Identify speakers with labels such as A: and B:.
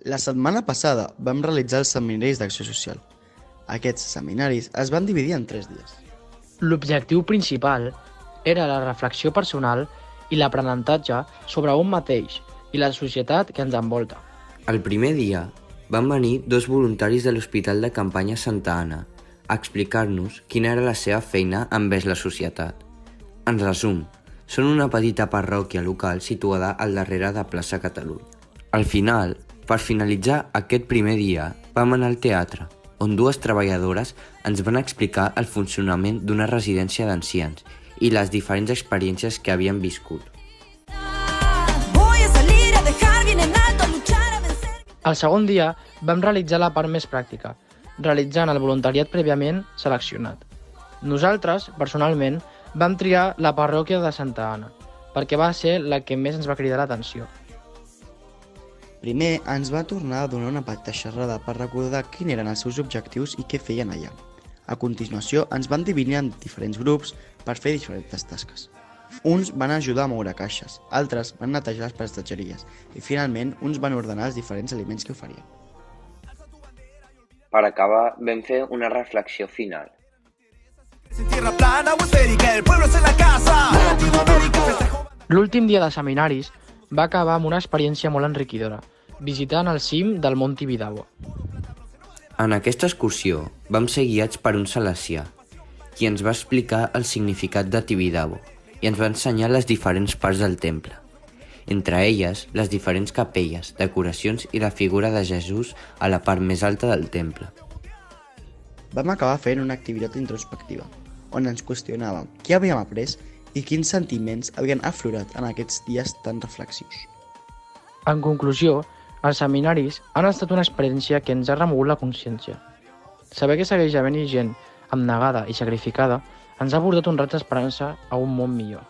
A: La setmana passada vam realitzar els seminaris d'acció social. Aquests seminaris es van dividir en 3 dies.
B: L'objectiu principal era la reflexió personal i l'aprenentatge sobre un mateix i la societat que ens envolta.
C: El primer dia van venir 2 voluntaris de l'Hospital de Campanya Santa Anna a explicar-nos quina era la seva feina envers la societat. En resum, són una petita parròquia local situada al darrere de Plaça Catalunya. Al final, per finalitzar aquest primer dia, vam anar al teatre, on 2 treballadores ens van explicar el funcionament d'una residència d'ancians i les diferents experiències que havien viscut.
B: El segon dia vam realitzar la part més pràctica, realitzant el voluntariat prèviament seleccionat. Nosaltres, personalment, vam triar la parròquia de Santa Anna, perquè va ser la que més ens va cridar l'atenció.
A: Primer ens va tornar a donar una petita xerrada per recordar quins eren els seus objectius i què feien allà. A continuació ens van dividir en diferents grups per fer diferents tasques. Uns van ajudar a moure caixes, altres van netejar les prestatgeries i finalment uns van ordenar els diferents aliments que oferien.
C: Per acabar, vam fer una reflexió final.
B: L'últim dia de seminaris va acabar amb una experiència molt enriquidora, visitant el cim del Mont Tibidabo.
C: En aquesta excursió vam ser guiats per un salesià, qui ens va explicar el significat de Tibidabo i ens va ensenyar les diferents parts del temple, entre elles les diferents capelles, decoracions i la figura de Jesús a la part més alta del temple.
A: Vam acabar fent una activitat introspectiva, on ens qüestionàvem què havíem après i quins sentiments havien aflorat en aquests dies tan reflexius.
B: En conclusió, els seminaris han estat una experiència que ens ha remogut la consciència. Saber que segueix havent-hi gent abnegada i sacrificada ens ha portat un raig d'esperança a un món millor.